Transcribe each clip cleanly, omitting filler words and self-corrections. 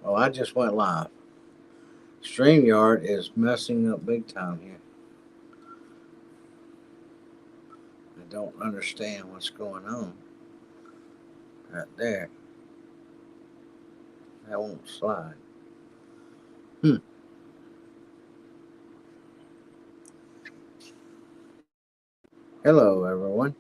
Oh, I just went live. StreamYard is messing up big time here. I don't understand what's going on. Right there. That won't slide. Hmm. Hello, everyone.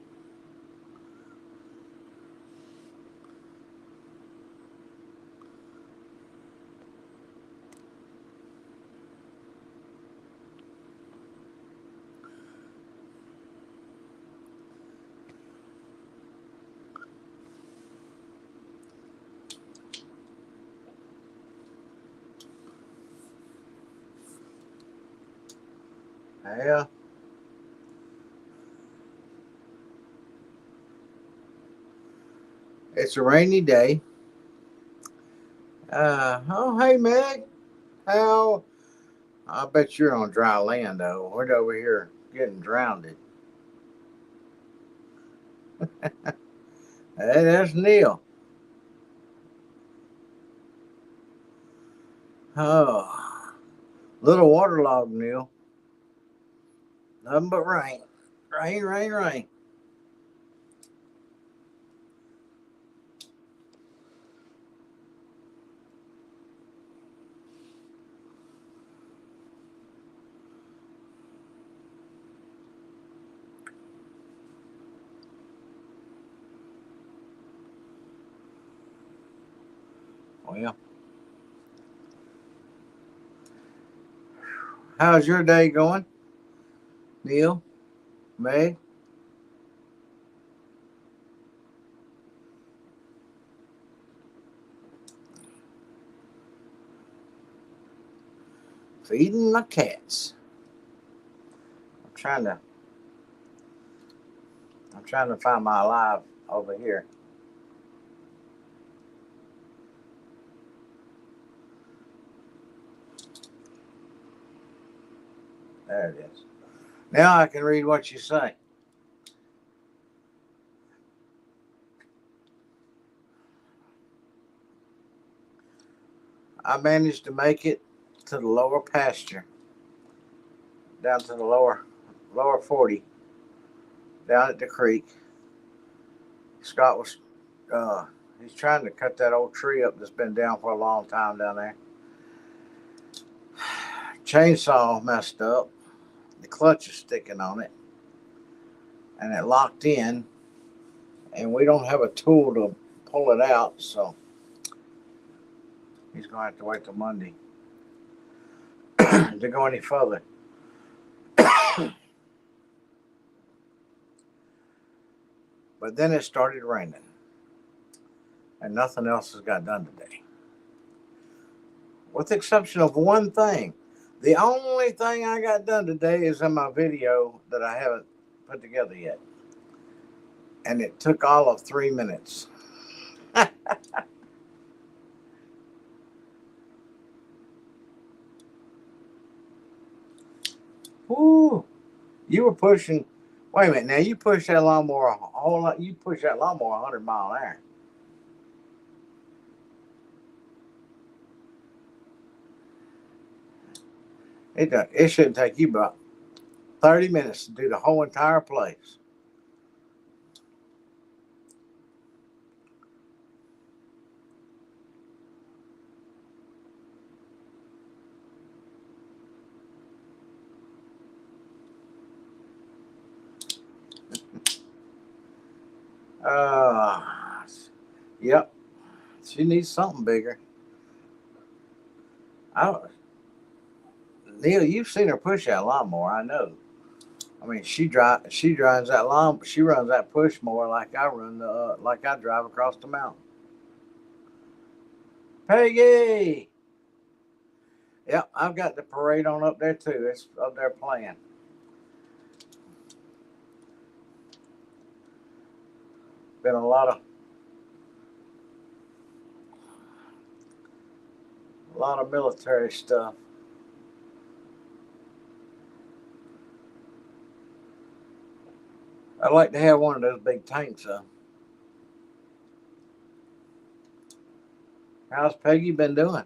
Yeah, it's a rainy day. Oh, hey, Meg. How? I bet you're on dry land, though. We're over here getting drowned. Hey, there's Neil. Oh, little waterlogged, Neil. Nothing but rain. Rain, rain, rain. Well, how's your day going, Neil? Meg? Feeding my cats. I'm trying to I'm trying to find my live over here. There it is. Now I can read what you say. I managed to make it to the lower pasture, down to the lower 40, down at the creek. Scott was he's trying to cut that old tree up that's been down for a long time down there. Chainsaw messed up. The clutch is sticking on it, and it locked in, and we don't have a tool to pull it out, so he's gonna have to wait till Monday to go any further. But then it started raining, and nothing else has got done today, with the exception of one thing. The only thing I got done today is in my video that I haven't put together yet, and it took all of 3 minutes. Woo! You were pushing. Wait a minute. Now you push that lawnmower a whole lot. You push that lawnmower 100 mile an hour. It shouldn't take you about 30 minutes to do the whole entire place. Uh, yep. She needs something bigger. I don't, Neil, you've seen her push that lawnmower. I know. I mean, she drives that lawn. She runs that push more like I drive across the mountain. Peggy. Yep, I've got the parade on up there too. It's up there playing. Been a lot of military stuff. I'd like to have one of those big tanks. How's Peggy been doing?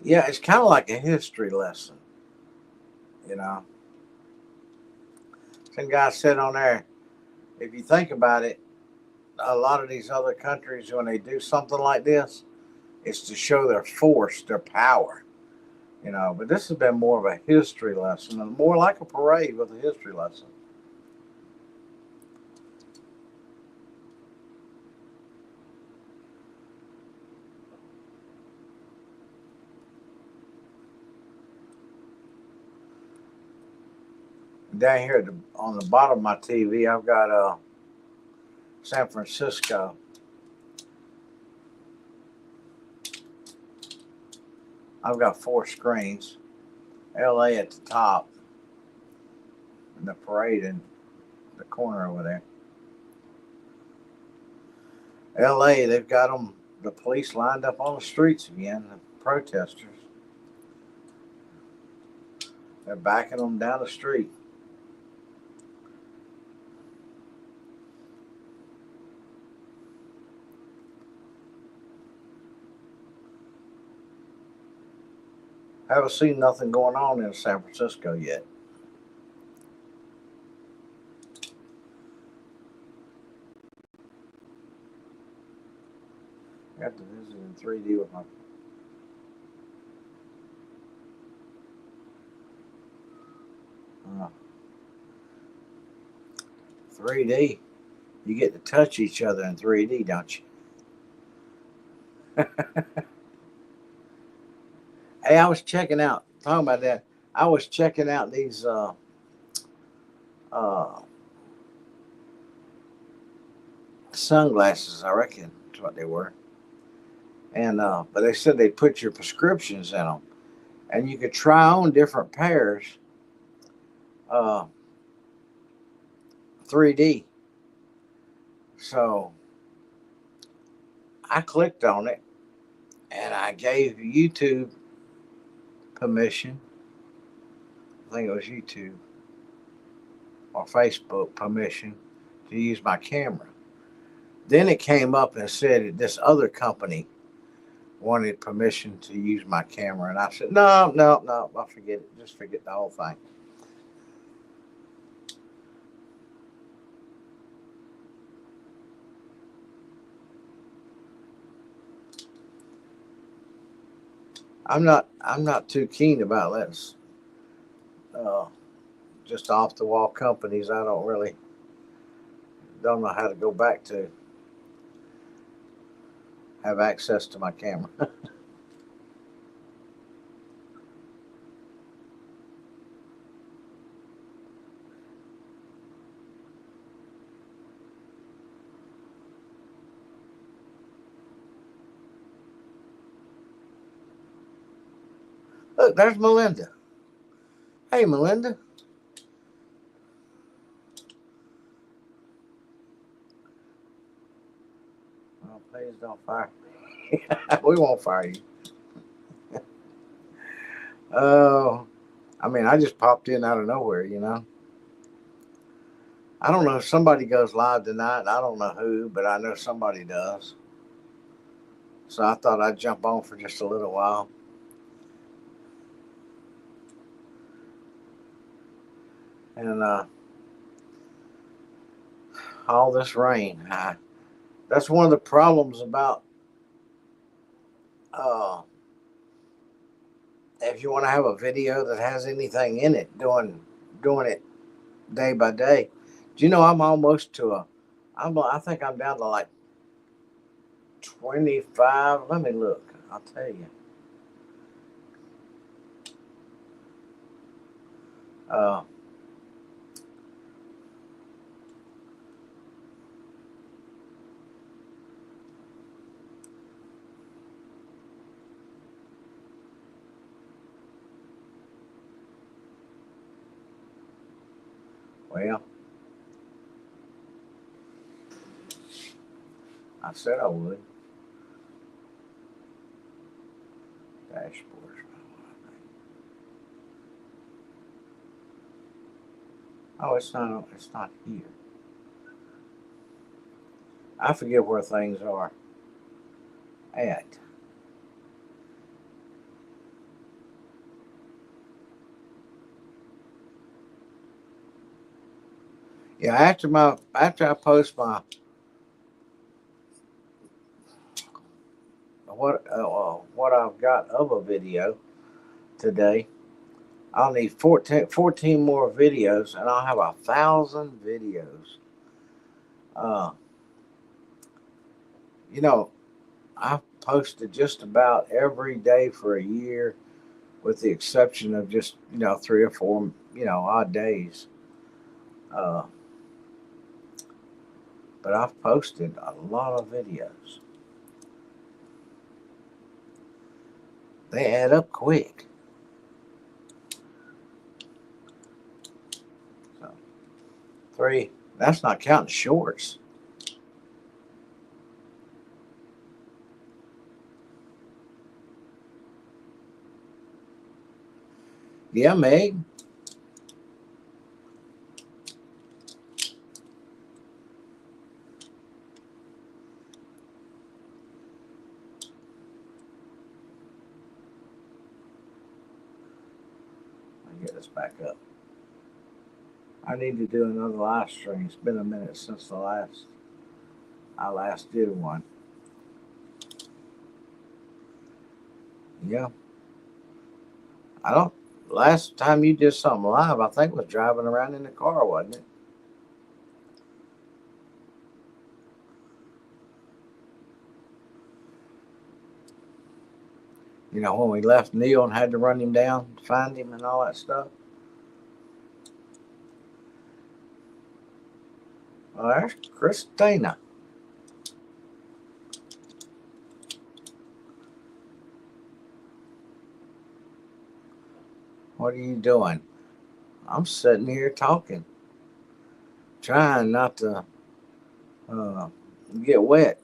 Yeah, it's kind of like a history lesson, you know. Some guy said on there, if you think about it, a lot of these other countries, when they do something like this, it's to show their force, their power, you know. But this has been more of a history lesson, and more like a parade with a history lesson. Down here on the bottom of my TV, I've got San Francisco. I've got four screens. LA at the top, and the parade in the corner over there. LA, they've got the police lined up on the streets again, the protesters. They're backing them down the street. Haven't seen nothing going on in San Francisco yet. I got to visit in 3D with my 3D. You get to touch each other in 3D, don't you? Hey, I was checking out. Talking about that, I was checking out these uh, sunglasses. I reckon that's what they were. And but they said they put your prescriptions in them, and you could try on different pairs, uh, 3D. So I clicked on it, and I gave YouTube permission. I think it was YouTube or Facebook permission to use my camera. Then it came up and said that this other company wanted permission to use my camera, and I said, no, no, no, I forget it. Just forget the whole thing. I'm not too keen about letting uh, just off the wall companies. I don't know how to go back to have access to my camera. Look, there's Melinda. Hey, Melinda. Oh, please don't fire. We won't fire you. Oh, I mean, I just popped in out of nowhere, you know. I don't know if somebody goes live tonight. I don't know who, but I know somebody does. So I thought I'd jump on for just a little while. And all this rain. That's one of the problems about uh, if you want to have a video that has anything in it, doing it day by day. Do you know I'm almost to I think I'm down to like 25. Let me look. I'll tell you. Uh, well, I said I would. Dashboard. Oh, it's not. It's not here. I forget where things are at. Yeah, after I post my what I've got of a video today, I'll need 14 more videos, and I'll have 1,000 videos. Uh, you know, I've posted just about every day for a year, with the exception of just 3 or 4 odd days. Uh, but I've posted a lot of videos. They add up quick. So three. That's not counting shorts. Yeah, Meg. Let me get this back up. I need to do another live stream. It's been a minute since I last did one. Yeah, I don't. Last time you did something live, I think was driving around in the car, wasn't it? When we left Neil and had to run him down, find him, and all that stuff. Well, there's Christina. What are you doing? I'm sitting here talking, trying not to uh, get wet.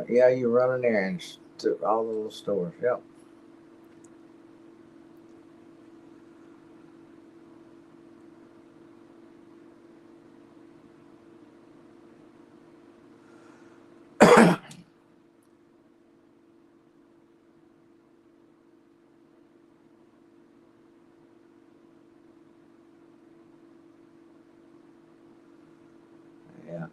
Yeah, you running errands to all the little stores. Yep. Yeah.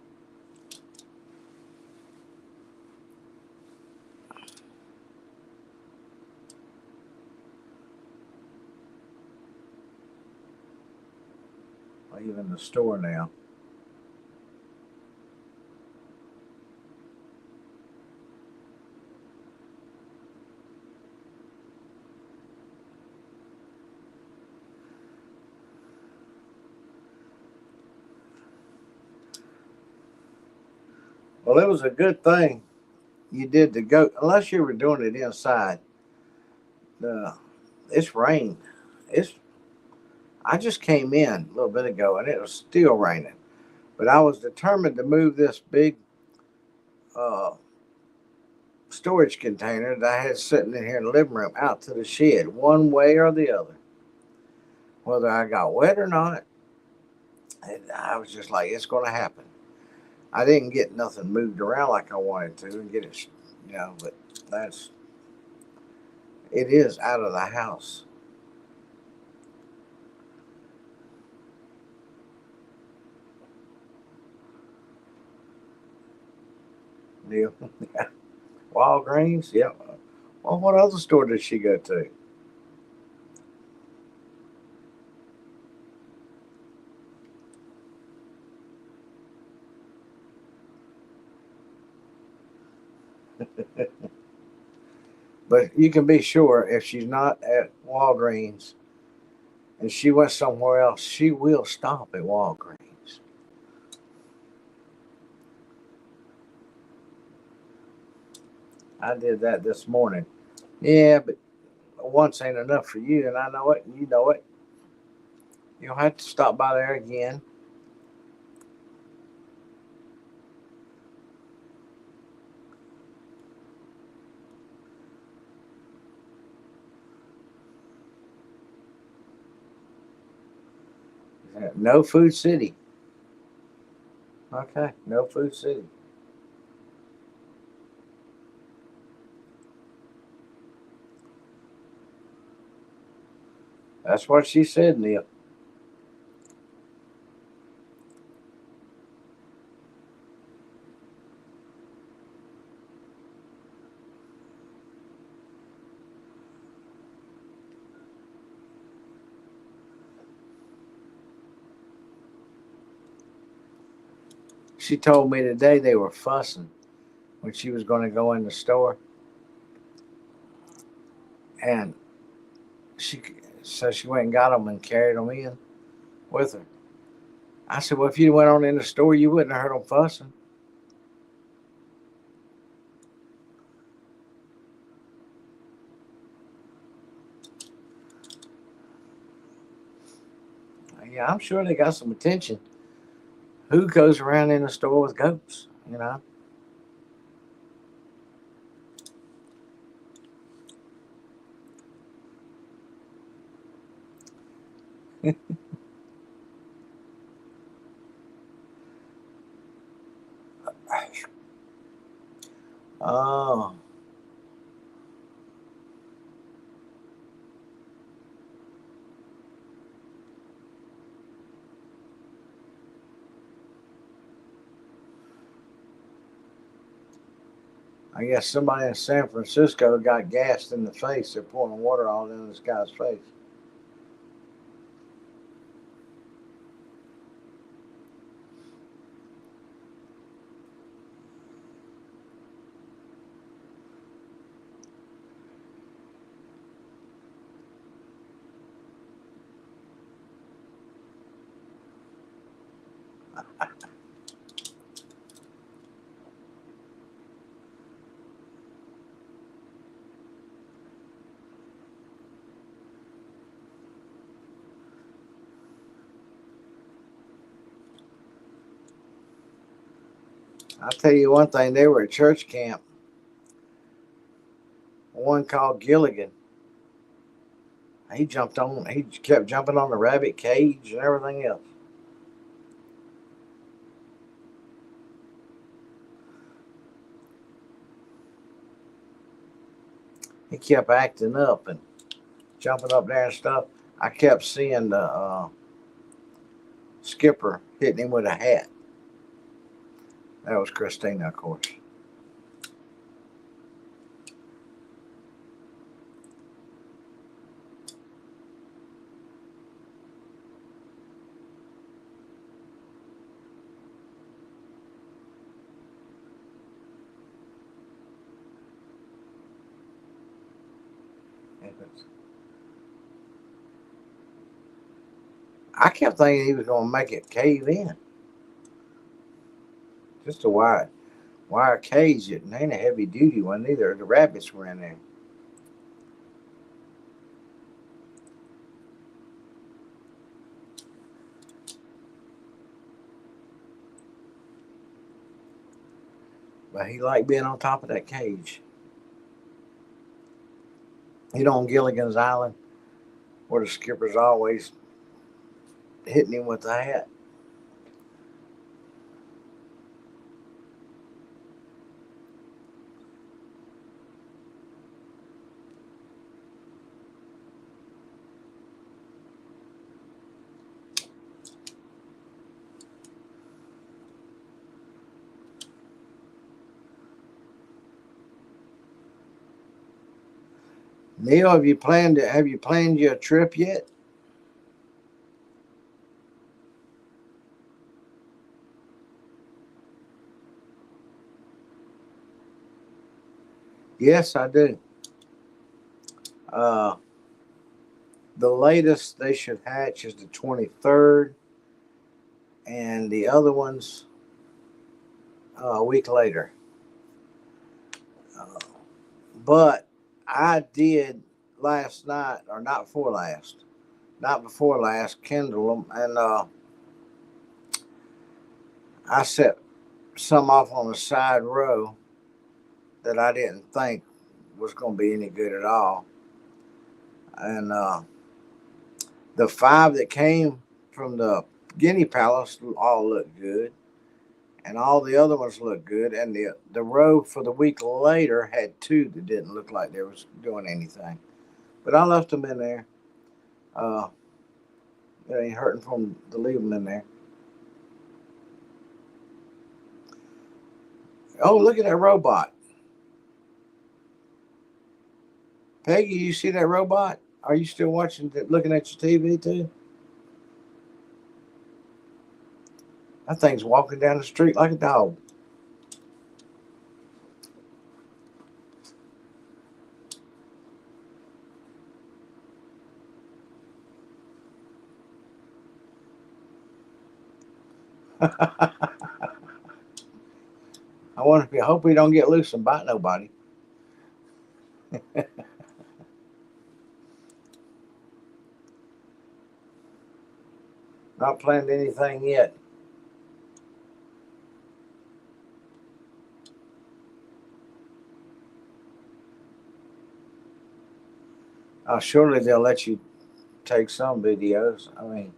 Even the store now. Well, it was a good thing you did to go, unless you were doing it inside. Uh, it's rained. It's. I just came in a little bit ago, and it was still raining. But I was determined to move this big uh, storage container that I had sitting in here in the living room out to the shed, one way or the other. Whether I got wet or not, and I was just like, it's going to happen. I didn't get nothing moved around like I wanted to and get it, but that's it is out of the house. Neil. Walgreens, yep. Well, what other store did she go to? But you can be sure if she's not at Walgreens and she went somewhere else, she will stop at Walgreens. I did that this morning. Yeah, but once ain't enough for you, and I know it, and you know it. You'll have to stop by there again. No Food City. Okay, no Food City. That's what she said, Neil. She told me today they were fussing when she was going to go in the store, and she so she went and got them and carried them in with her. I said, "Well, if you went on in the store, you wouldn't have heard them fussing." Yeah, I'm sure they got some attention. Who goes around in the store with goats? You know. Oh, I guess somebody in San Francisco got gassed in the face. They're pouring water all in this guy's face. I'll tell you one thing. They were at church camp. One called Gilligan. He jumped on. He kept jumping on the rabbit cage and everything else. He kept acting up and jumping up there and stuff. I kept seeing the skipper hitting him with a hat. That was Christina, of course. I kept thinking he was going to make it cave in. Just a wire cage. It ain't a heavy duty one either. The rabbits were in there. But he liked being on top of that cage. You know, on Gilligan's Island, where the skipper's always hitting him with the hat. Neil, have you planned your trip yet? Yes, I do. Uh, the latest they should hatch is the 23rd, and the other ones a week later. Uh, but I did last night, or not before last, kindle them, and I set some off on the side row that I didn't think was going to be any good at all. And the five that came from the Guinea Palace all looked good, and all the other ones looked good. And the row for the week later had two that didn't look like they was doing anything. But I left them in there. Uh, it ain't hurting for them to leave them in there. Oh, look at that robot. Peggy, you see that robot? Are you still watching, looking at your TV too? That thing's walking down the street like a dog. I wonder if you hope we don't get loose and bite nobody. Not planned anything yet. Surely they'll let you take some videos. I mean,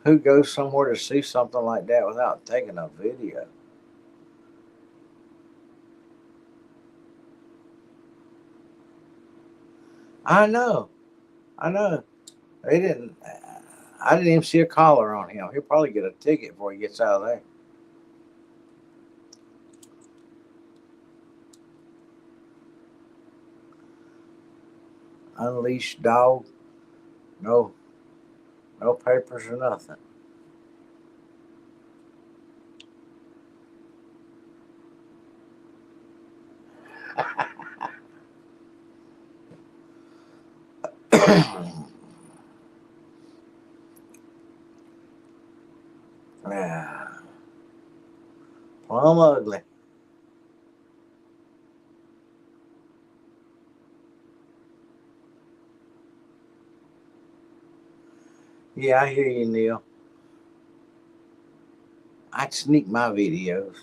who goes somewhere to see something like that without taking a video? I know. I know. They didn't. I didn't even see a collar on him. He'll probably get a ticket before he gets out of there. Unleashed dog. No, no papers or nothing. Yeah, plumb ugly. Yeah, I hear you, Neil. I'd sneak my videos.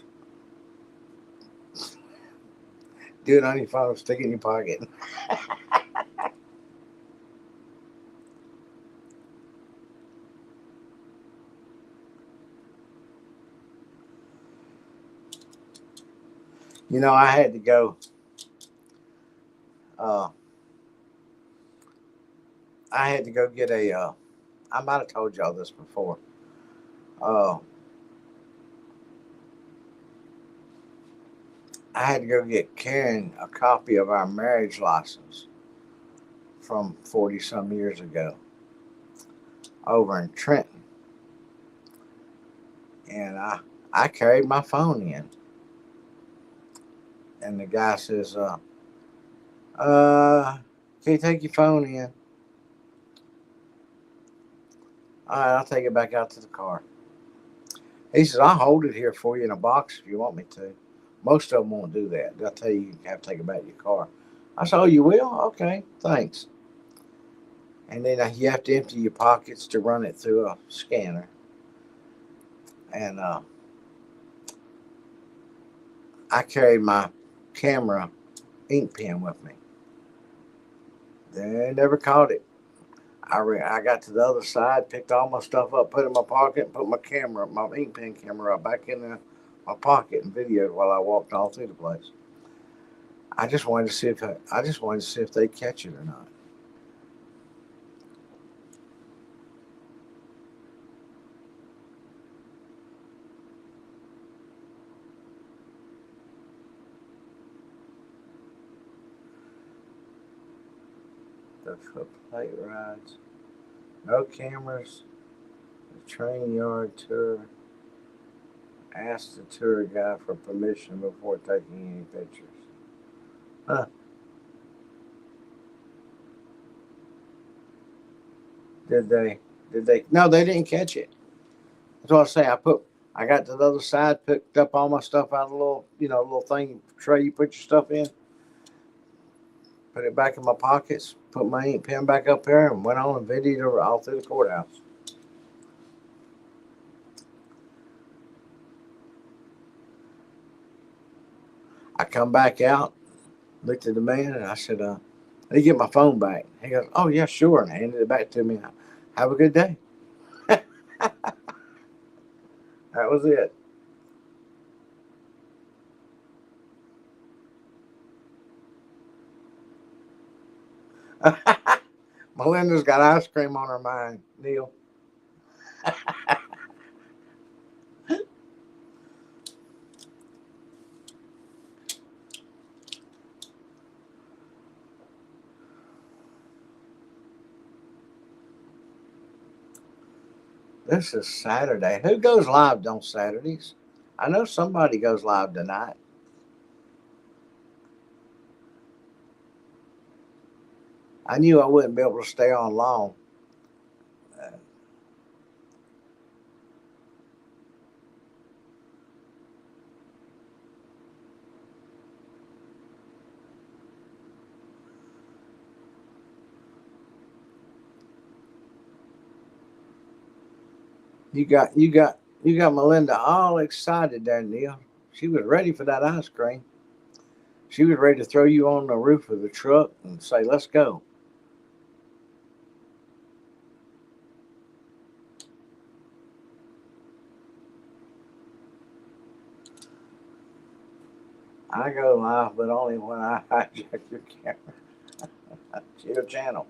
Do it on your phone, stick it in your pocket. You know, I had to go. Uh, I had to go get a. I might have told y'all this before. Uh, I had to go get Karen a copy of our marriage license from 40 some years ago over in Trenton, and I carried my phone in, and the guy says, uh, can you take your phone in? All right, I'll take it back out to the car. He says, I'll hold it here for you in a box if you want me to. Most of them won't do that. They'll tell you have to take it back to your car. I said, oh, you will? Okay, thanks. And then you have to empty your pockets to run it through a scanner. And I carried my camera ink pen with me. They never caught it. I got to the other side, picked all my stuff up, put it in my pocket, put my camera, my ink pen camera, back in my pocket and videoed while I walked all through the place. I just wanted to see if they catch it or not. The plate rides, no cameras. The train yard tour. Ask the tour guide for permission before taking any pictures. Huh? Did they? Did they? No, they didn't catch it. That's what I say. I got to the other side, picked up all my stuff out of the little, little thing tray you put your stuff in, put it back in my pockets, put my ink pen back up there, and went on and videoed all through the courthouse. I come back out, looked at the man, and I said, "Let me get my phone back." He goes, "Oh yeah, sure," and handed it back to me. Have a good day. That was it. Melinda's got ice cream on her mind, Neil. This is Saturday. Who goes live on Saturdays? I know somebody goes live tonight. I knew I wouldn't be able to stay on long. Uh, you got Melinda all excited there, Neil. She was ready for that ice cream. She was ready to throw you on the roof of the truck and say, "Let's go." I go live, but only when I hijack your camera, your channel.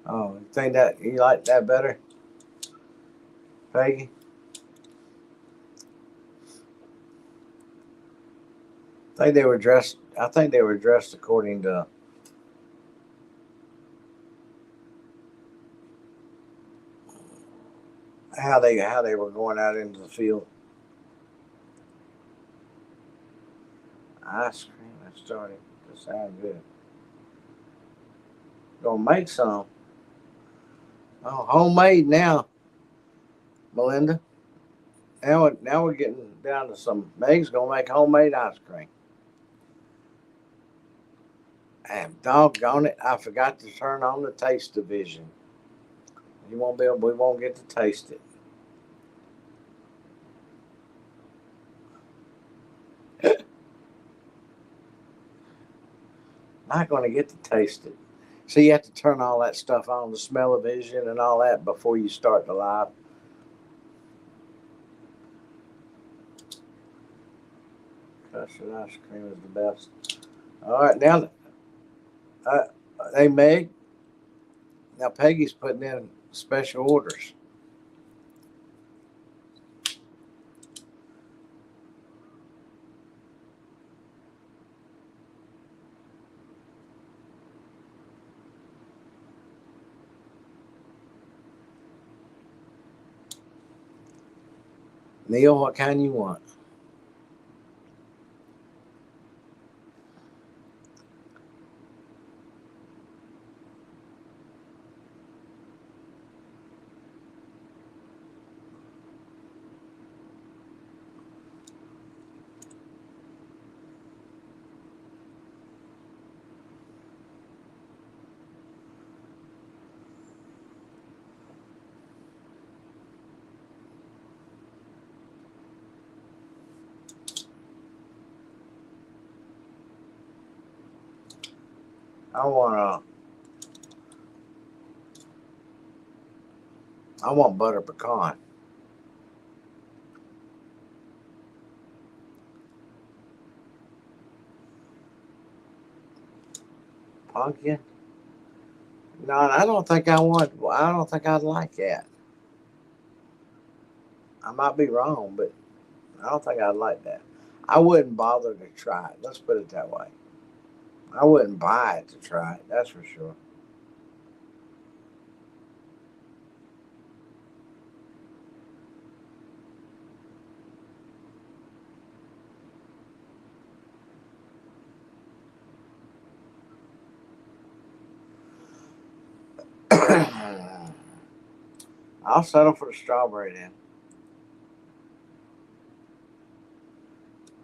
Oh, you think that you like that better, Peggy? I think they were dressed. I think they were dressed according to how they were going out into the field. Ice cream is starting to sound good. Gonna make some. Oh, homemade now, Melinda. Now we're getting down to some. Meg's gonna make homemade ice cream. And doggone it, I forgot to turn on the taste division. You won't be able. We won't get to taste it. Not gonna get to taste it. So you have to turn all that stuff on, the smell-o-vision and all that, before you start the live. Custard ice cream is the best. All right, now, uh, hey Meg. Now Peggy's putting in special orders. Neil, what kind you want? I want I want butter pecan. Pumpkin? No, I don't think I want. I don't think I'd like that. I might be wrong, but I don't think I'd like that. I wouldn't bother to try it. Let's put it that way. I wouldn't buy it to try it. That's for sure. I'll settle for the strawberry then.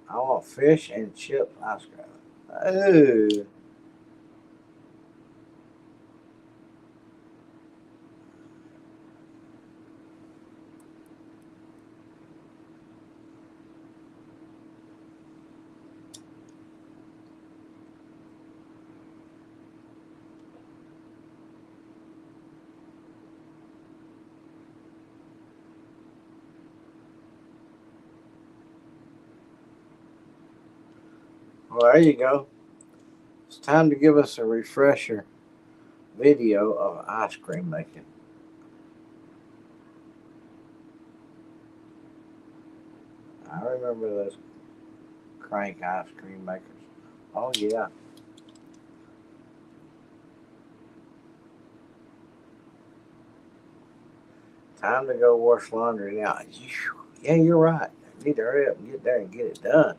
I want fish and chip ice cream. Ooh. Well, there you go. It's time to give us a refresher video of ice cream making. I remember those crank ice cream makers. Oh, yeah. Time to go wash laundry now. Yeah, you're right. I need to hurry up and get there and get it done.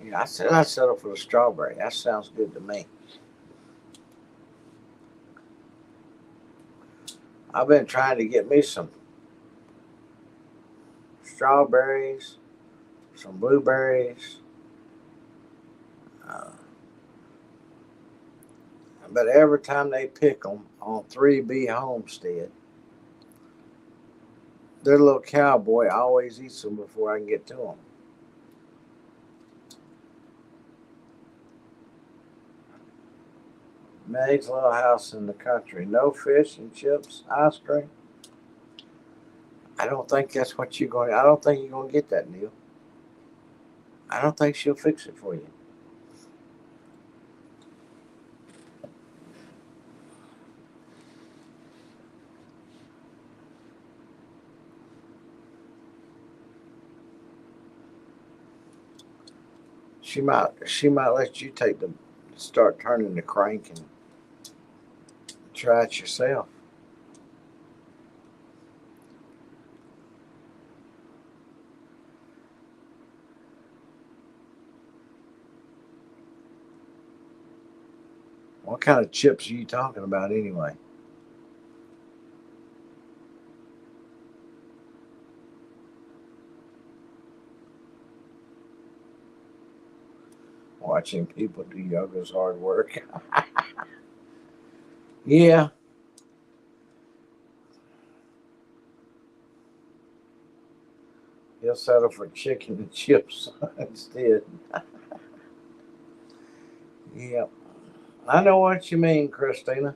Yeah, I said I'd settle for the strawberry. That sounds good to me. I've been trying to get me some strawberries, some blueberries, uh, but every time they pick them on 3B Homestead, their little cowboy always eats them before I can get to them. Meg's little house in the country. No fish and chips, ice cream. I don't think that's what you're going. I don't think you're going to get that, Neil. I don't think she'll fix it for you. She might let you take the start turning the crank and try it yourself. What kind of chips are you talking about anyway? Watching people do yoga is hard work. Yeah, he'll settle for chicken and chips instead. Yeah, I know what you mean, Christina.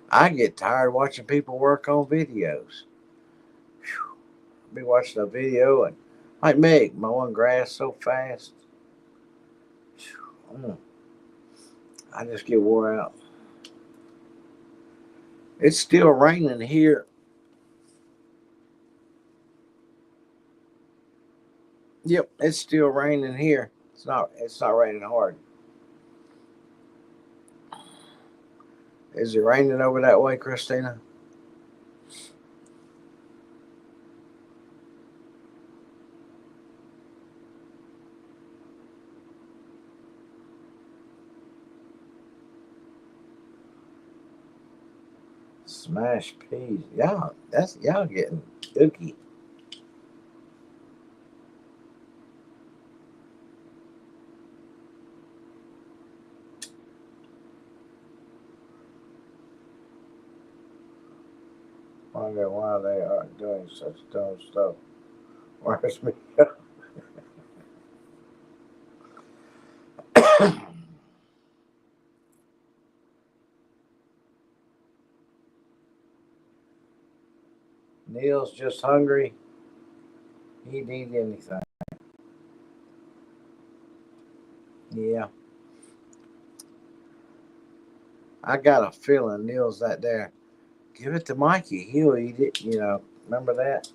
I get tired watching people work on videos. Be watching a video and like Meg mowing grass so fast. Mm, I just get wore out. It's still raining here. Yep, it's still raining here. It's not raining hard. Is it raining over that way, Christina? Smashed peas. Y'all getting dookie. Wonder why they are doing such dumb stuff. Where's me? Neil's just hungry. He'd eat anything. Yeah. I got a feeling Neil's that there. Give it to Mikey. He'll eat it. Remember that?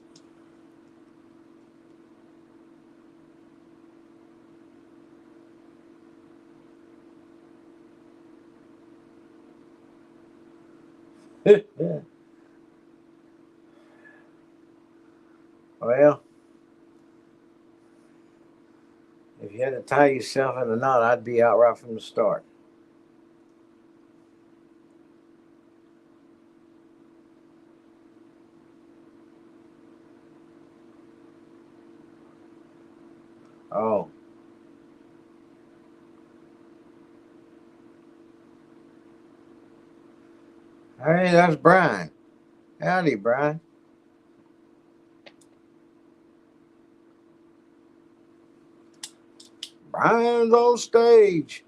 Well, if you had to tie yourself in a knot, I'd be out right from the start. Oh, Hey, that's Brian. Howdy, Brian. Brian's on stage.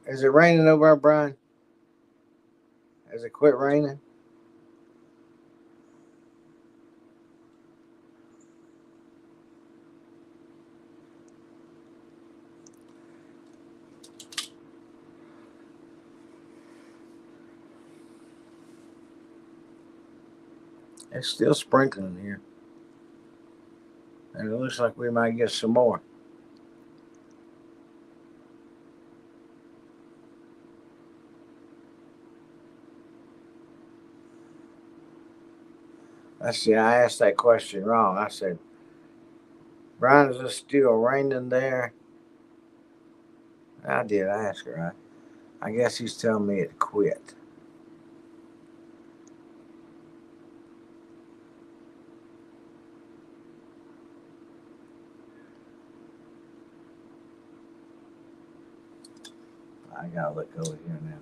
Is it raining over there, Brian? Has it quit raining? It's still sprinkling here. And it looks like we might get some more. Let's see, I asked that question wrong. I said, Brian, is it still raining there? I did ask her. I guess he's telling me it quit. I gotta look over here now.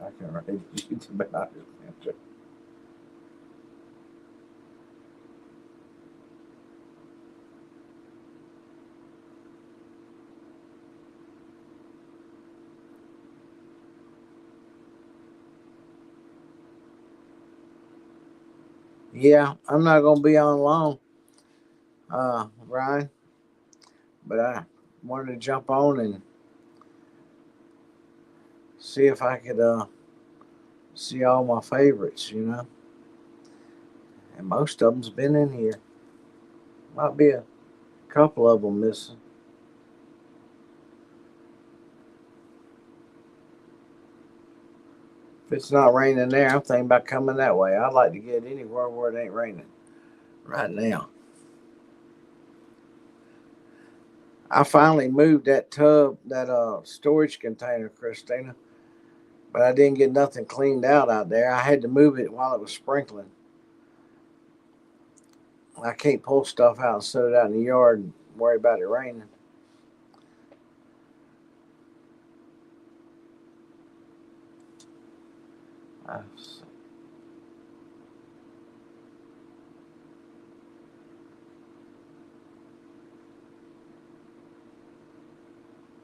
I can read you about it. Yeah, I'm not gonna be on long, Ryan. But I wanted to jump on and see if I could see all my favorites. And most of them's been in here. Might be a couple of them missing. If it's not raining there, I'm thinking about coming that way. I'd like to get anywhere where it ain't raining right now. I finally moved that tub, that storage container, Christina, but I didn't get nothing cleaned out there. I had to move it while it was sprinkling. I can't pull stuff out and set it out in the yard and worry about it raining. I,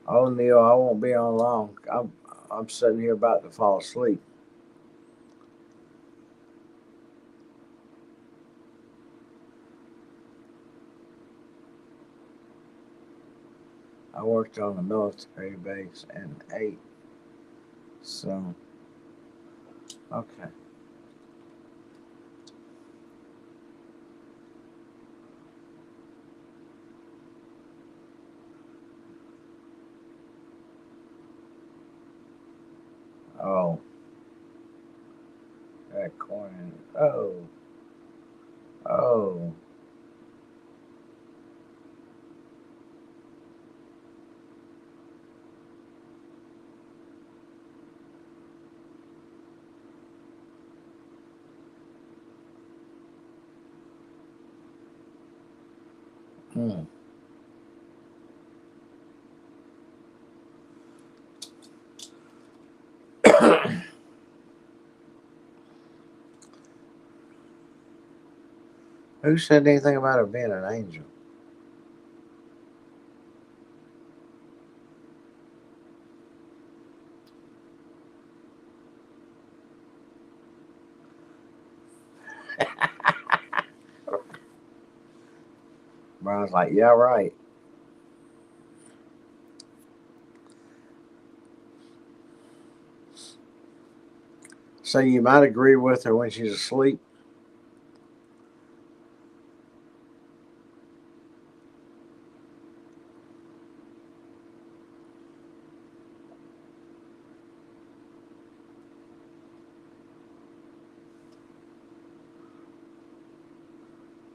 oh, Neil, I won't be on long. I'm sitting here about to fall asleep. I worked on a military base and ate. So, okay. Oh, that corn. Oh, oh. Hmm. Who said anything about her being an angel? Brian's like, yeah, right. So you might agree with her when she's asleep.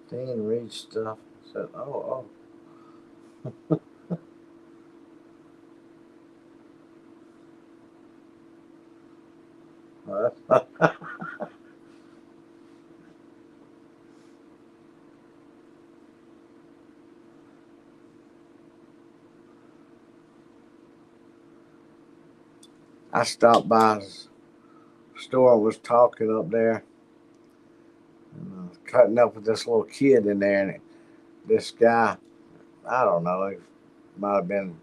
Dean reads stuff. Said, oh, oh. I stopped by his store and was talking up there, and cutting up with this little kid in there, and this guy, I don't know, he might have been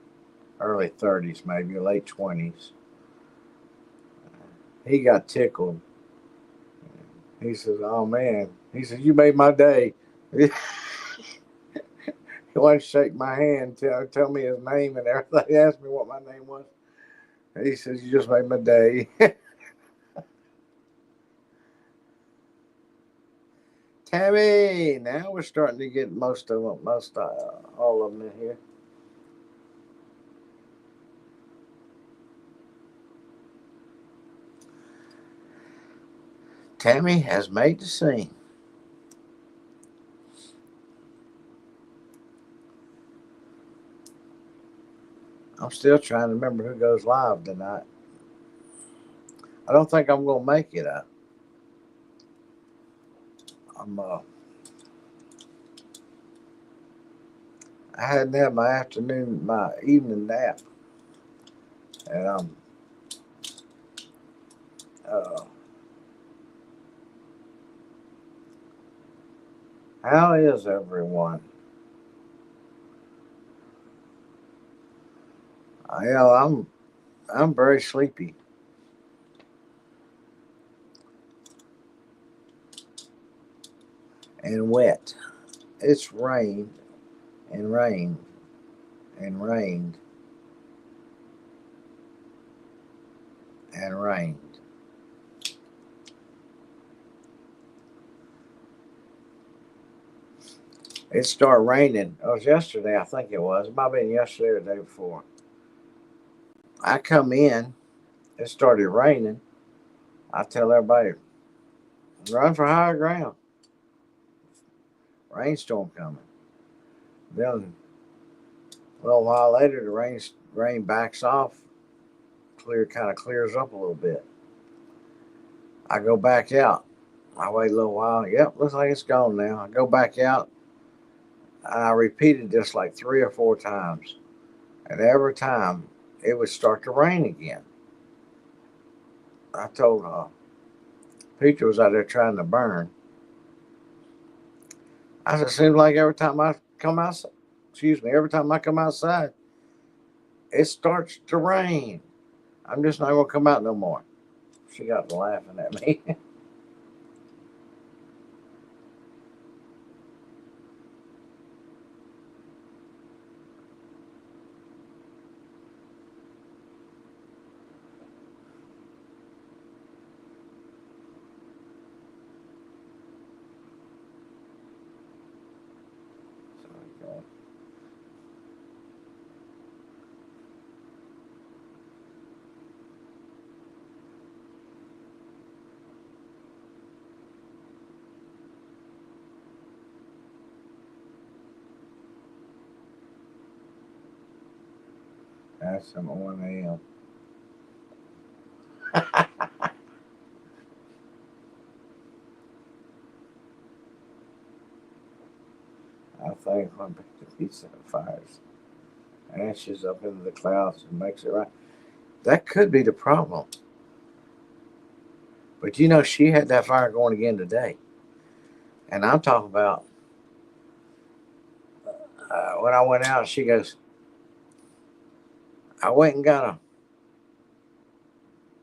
early 30s, maybe late 20s. He got tickled. He says, "Oh man," he says, "you made my day." He wanted to shake my hand, tell me his name and everything. He asked me what my name was. He says, "You just made my day." Tammy, now we're starting to get most of them, all of them in here. Tammy has made the scene. I'm still trying to remember who goes live tonight. I don't think I'm going to make it. I'm I hadn't had my evening nap, and uh, how is everyone? Yeah, I'm very sleepy and wet. It's rained and rained and rained and rained. It started raining. It was yesterday, I think it was. It might have been yesterday or the day before. I come in, it started raining. I tell everybody, run for higher ground. Rainstorm coming. Then a little while later, the rain backs off, kind of clears up a little bit. I go back out. I wait a little while. Yep, looks like it's gone now. I go back out. I repeated this like 3 or 4 times, and every time it would start to rain again. I told Peter was out there trying to burn. I said, seems like every time I come outside, every time I come outside, it starts to rain. I'm just not gonna come out no more. She got to laughing at me. That's some 1 a.m. I think when the pizza fires ashes up into the clouds and makes it right. That could be the problem. But she had that fire going again today. And I'm talking about when I went out, she goes, I went and got a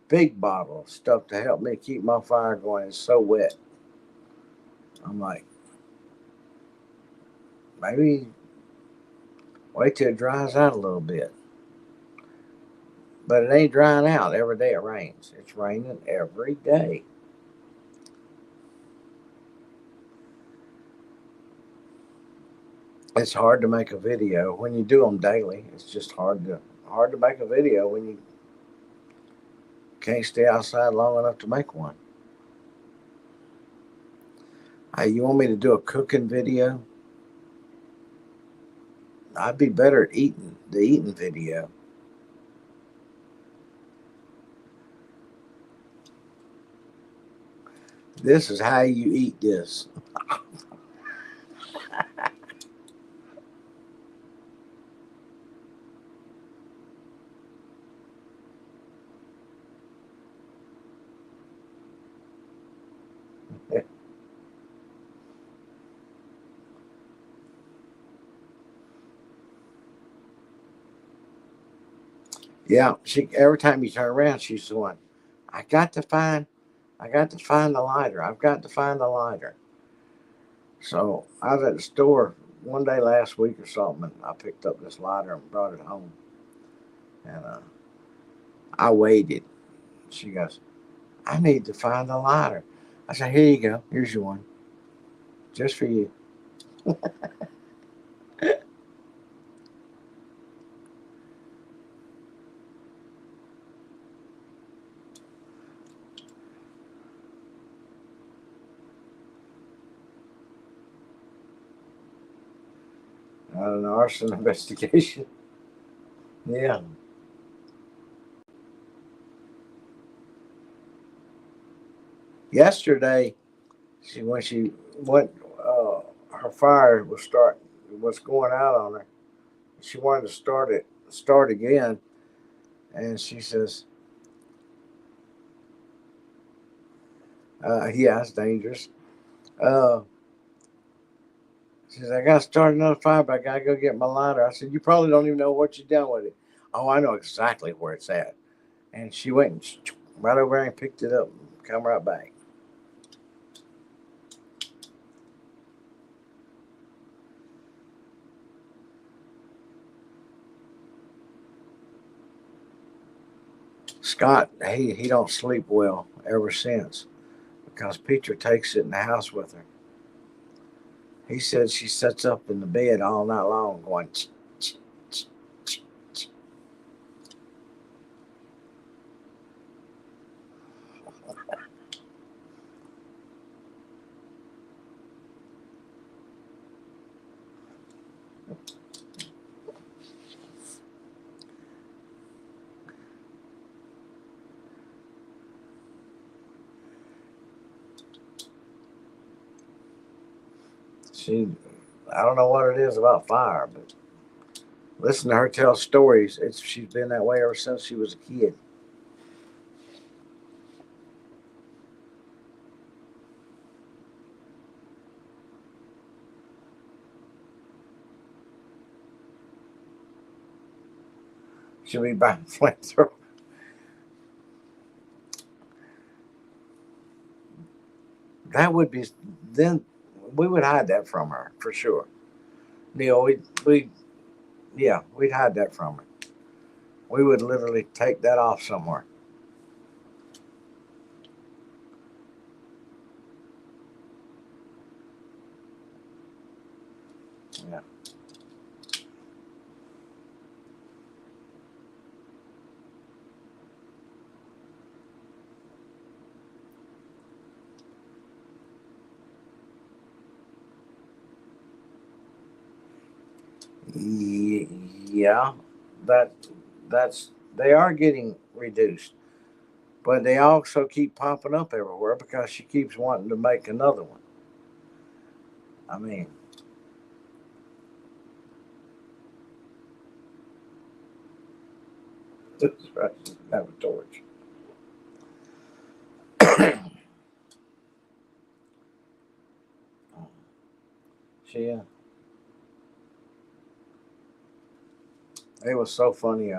big bottle of stuff to help me keep my fire going. It's so wet. I'm like, maybe wait till it dries out a little bit. But it ain't drying out. Every day it rains. It's raining every day. It's hard to make a video when you do them daily. It's just hard to make a video when you can't stay outside long enough to make one. Hey, you want me to do a cooking video? I'd be better at the eating video. This is how you eat this. Yeah, she every time you turn around, she's the one. I got to find, I got to find the lighter. I've got to find the lighter. So I was at the store one day last week or something, and I picked up this lighter and brought it home. And I waited. She goes, I need to find the lighter. I said, here you go. Here's your one, just for you. An arson investigation. Yeah. Yesterday, when she went, her fire was going out on her. She wanted to start again, and she says, "Yeah, it's dangerous." Uh, she says, "I got to start another fire, but I got to go get my lighter." I said, "You probably don't even know what you've done with it." Oh, I know exactly where it's at. And she went and right over there and picked it up and come right back. Scott, he don't sleep well ever since because Peter takes it in the house with her. He said she sits up in the bed all night long going. Ch, ch, ch, ch, ch. She, I don't know what it is about fire, but listen to her tell stories. She's been that way ever since she was a kid. She'll be buying flamethrower. That would be then we would hide that from her for sure. Neil, we yeah, we'd hide that from her. We would literally take that off somewhere. Yeah. Yeah, that that's they are getting reduced, but they also keep popping up everywhere because she keeps wanting to make another one. I mean, that's right. Have a torch. she it was so funny.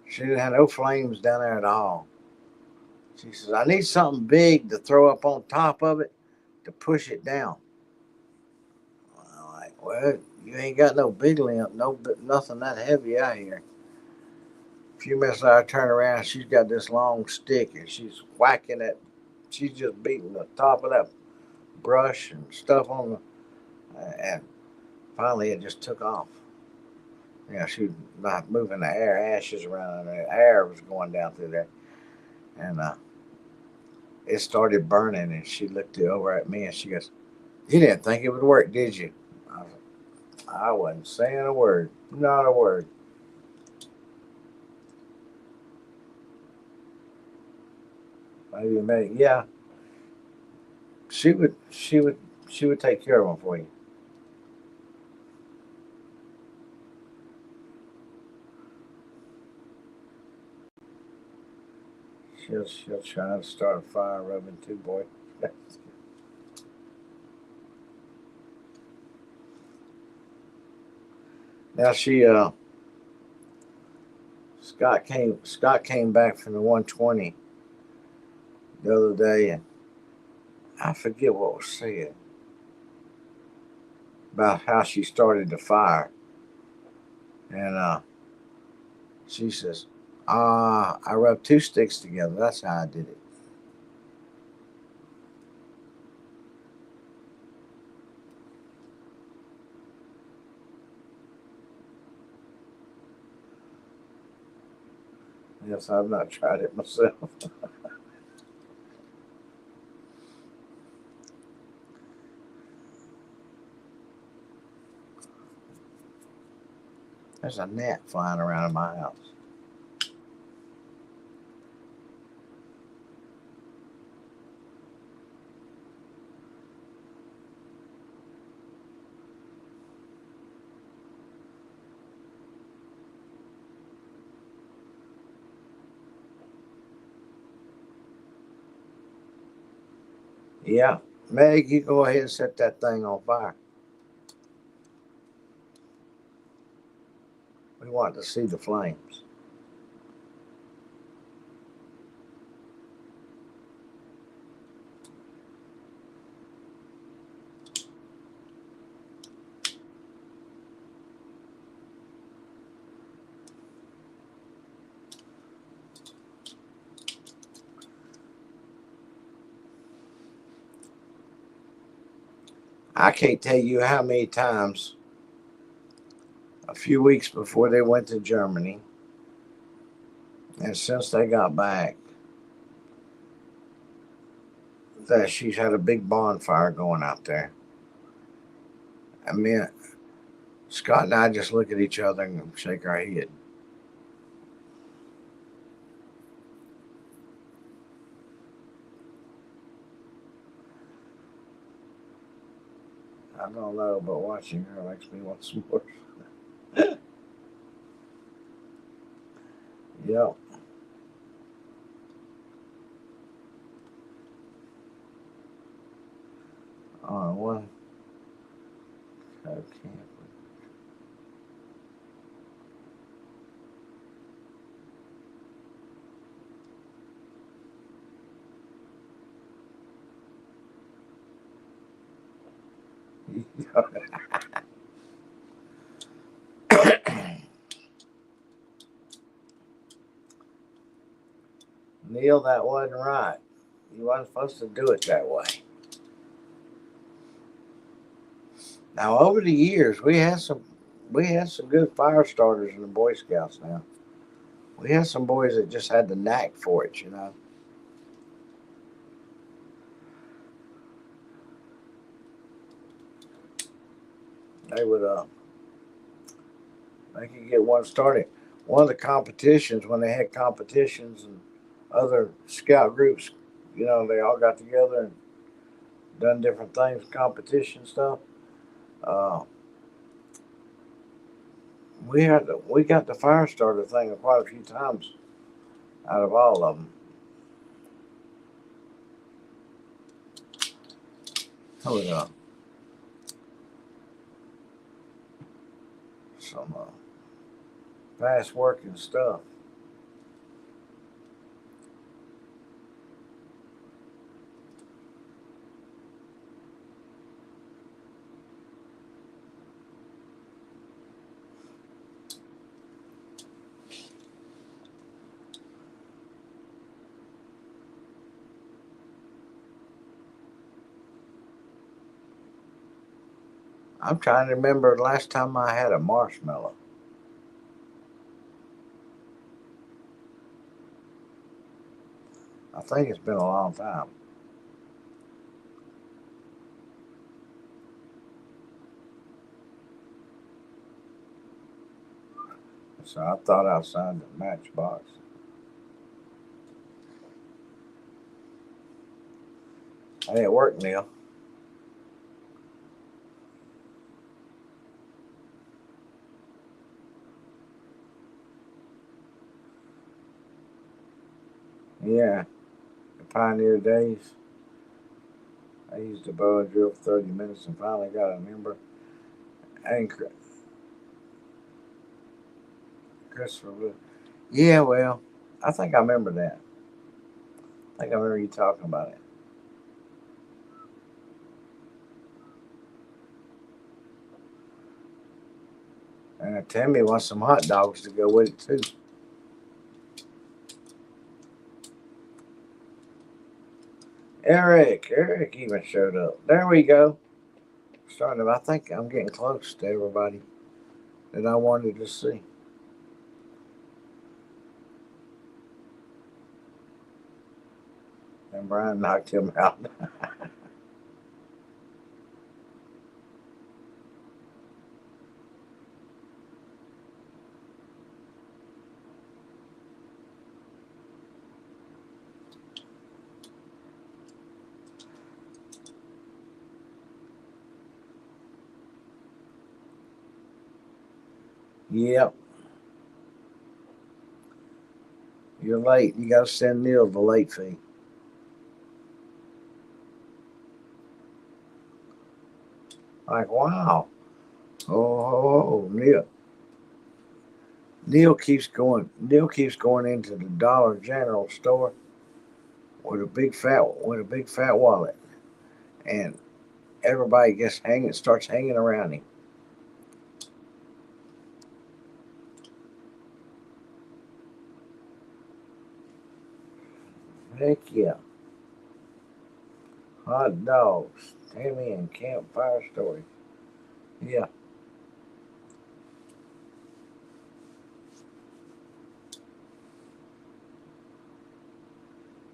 She didn't have no flames down there at all. She says, "I need something big to throw up on top of it to push it down." I'm like, well, you ain't got no big limp, nothing that heavy out here. A few minutes later, I turn around. She's got this long stick and she's whacking it. She's just beating the top of that brush and stuff on and finally it just took off. She was not moving the air, ashes around, and the air was going down through there. And it started burning, and she looked over at me and she goes, "You didn't think it would work, did you?" I wasn't saying a word, not a word. Maybe, yeah, she would, she would, she would take care of them for you. She'll try to start a fire rubbing too, boy. Now Scott came back from the 120 the other day, and I forget what was said about how she started the fire, and she says, I rubbed two sticks together. That's how I did it. Yes, I've not tried it myself. There's a gnat flying around in my house. Yeah, Meg, you go ahead and set that thing on fire. We want to see the flames. I can't tell you how many times a few weeks before they went to Germany, and since they got back, that she's had a big bonfire going out there. I mean, Scott and I just look at each other and shake our head. I don't know, but watching her makes me want some more. Yep. On one. Okay. Neil, that wasn't right. You wasn't supposed to do it that way. Now, over the years, we had some good fire starters in the Boy Scouts. Now we had some boys that just had the knack for it. They would they could get one started. One of the competitions, when they had competitions and other scout groups, they all got together and done different things, competition stuff. Uh, we got the fire starter thing quite a few times out of all of them. With some fast working stuff. I'm trying to remember the last time I had a marshmallow. I think it's been a long time. So I thought outside the matchbox. Hey, it worked, Neil. Yeah, the pioneer days. I used a bow and drill for 30 minutes and finally got a number. And Christopher, Yeah, well, I think I remember that. I think I remember you talking about it. And Tammy wants some hot dogs to go with it too. Eric even showed up. There we go. Starting to, I think I'm getting close to everybody that I wanted to see. And Brian knocked him out. Yep, you're late. You got to send Neil the late fee. Like, wow. Neil. Neil keeps going. Neil keeps going into the Dollar General store with a big fat wallet, and everybody gets hanging, starts hanging around him. Heck yeah. Hot dogs. Tammy and campfire story. Yeah.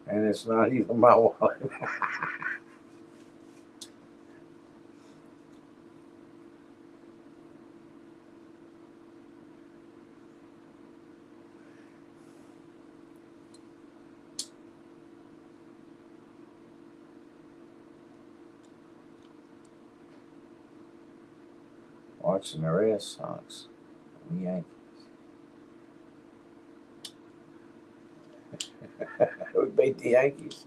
And it's not even my wallet. Watching the Red Sox. Yeah. We beat the Yankees.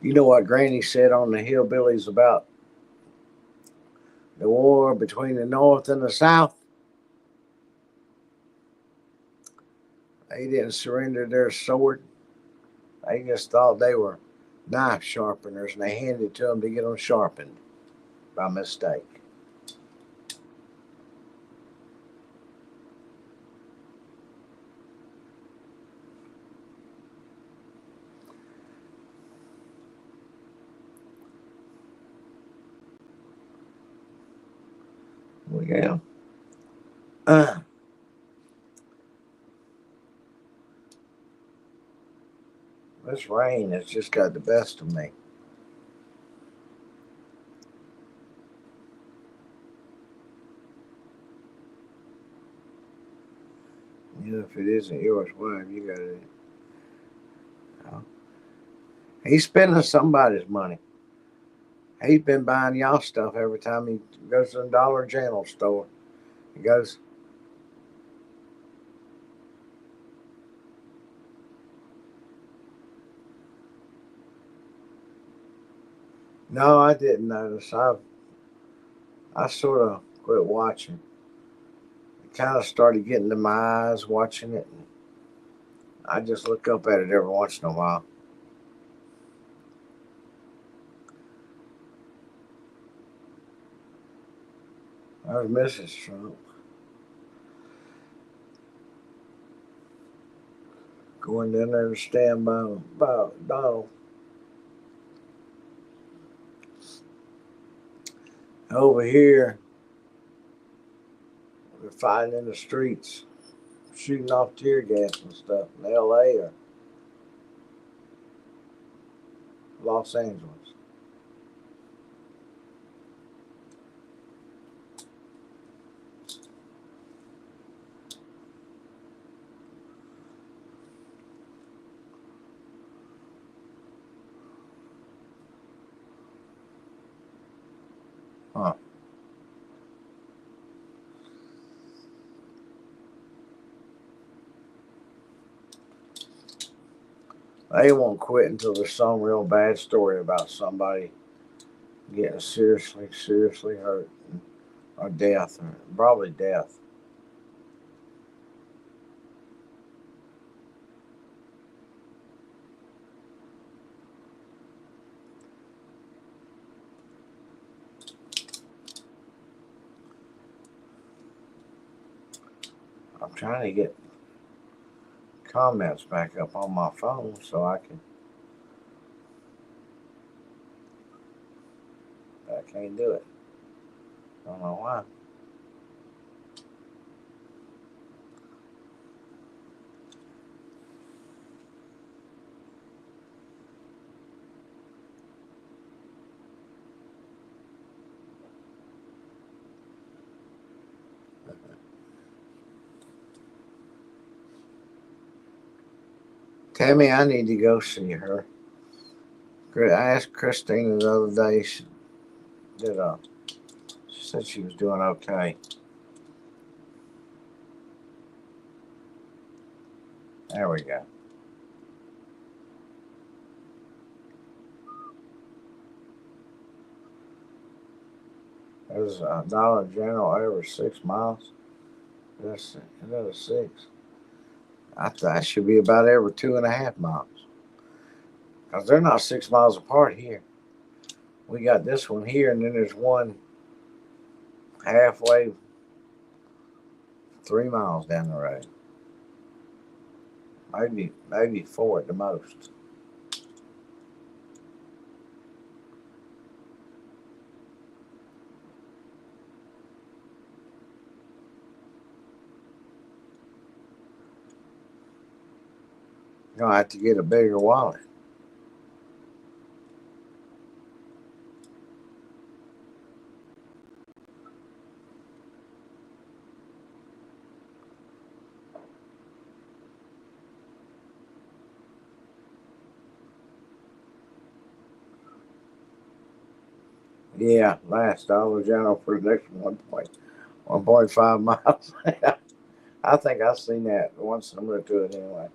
You know what Granny said on the Hillbillies about the war between the North and the South? They didn't surrender their sword. They just thought they were knife sharpeners and they handed it to them to get them sharpened by mistake. Well, yeah. Uh, this rain has just got the best of me. You know, if it isn't yours, why have you got it? Oh. He's spending somebody's money. He's been buying y'all stuff every time he goes to the Dollar General store. He goes, no, I didn't notice. I sort of quit watching. It kind of started getting to my eyes watching it. And I just look up at it every once in a while. There's Mrs. Trump going down there to stand by Donald. Over here, they're fighting in the streets, shooting off tear gas and stuff in L.A. or Los Angeles. Huh. They won't quit until there's some real bad story about somebody getting seriously, seriously hurt, or death, or probably death. I'm trying to get comments back up on my phone so I can. I can't do it. Don't know why. Tammy, I need to go see her. I asked Christina the other day. She did. She said she was doing okay. There we go. There's a Dollar General every 6 miles. That's another six. I thought it should be about every 2.5 miles. Because they're not 6 miles apart here. We got this one here, and then there's one halfway 3 miles down the road. Maybe four at the most. You're gonna have to get a bigger wallet. Yeah, last Dollar General for the next 1.5 miles. I think I've seen that once similar to it anyway.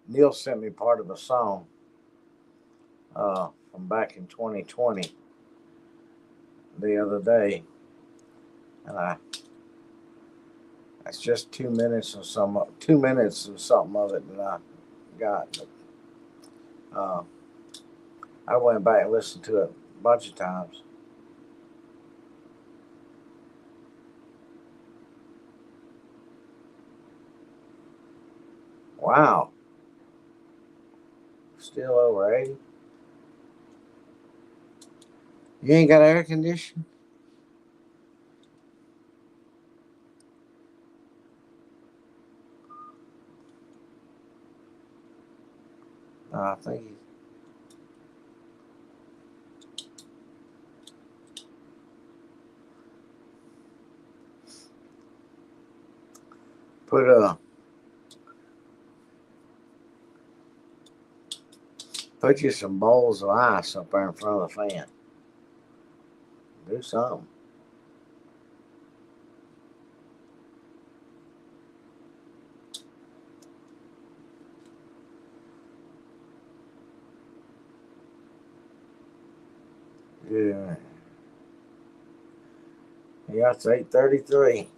Neil sent me part of a song from back in 2020 the other day, and it's just 2 minutes of 2 minutes of something of it that I got. But, I went back and listened to it a bunch of times. Wow, still over 80. You ain't got air conditioning? I think you put put you some bowls of ice up there in front of the fan. Do something. Yeah. Yeah, it's 8:33.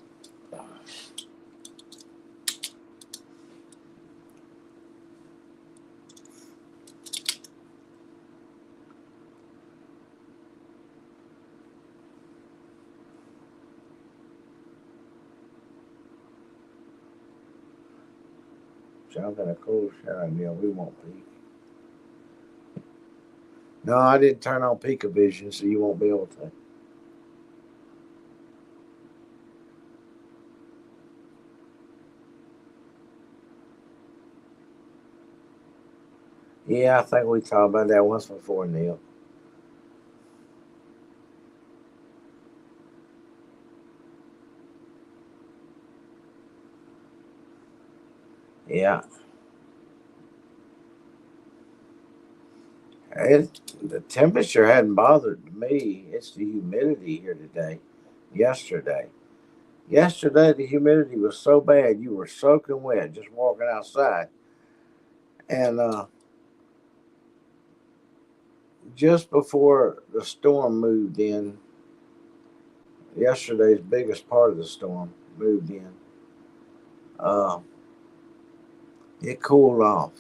Jump in a cool shower, Neil. We won't peek. No, I didn't turn on peak vision, so you won't be able to. Yeah, I think we talked about that once before, Neil. Yeah. The temperature hadn't bothered me. It's the humidity here today, yesterday. Yesterday, the humidity was so bad you were soaking wet just walking outside. And just before the storm moved in, yesterday's biggest part of the storm moved in, uh, it cooled off.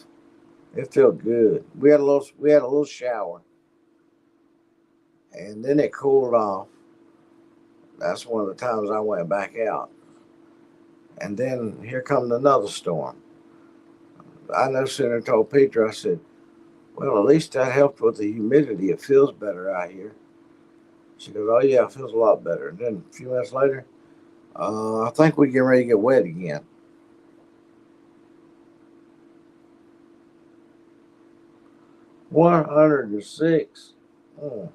It felt good. We had a little shower, and then it cooled off. That's one of the times I went back out. And then here comes another storm. I no sooner told Peter, I said, well, at least that helped with the humidity. It feels better out here. She goes, oh, yeah, it feels a lot better. And then a few minutes later, I think we're getting ready to get wet again. 106. Mm.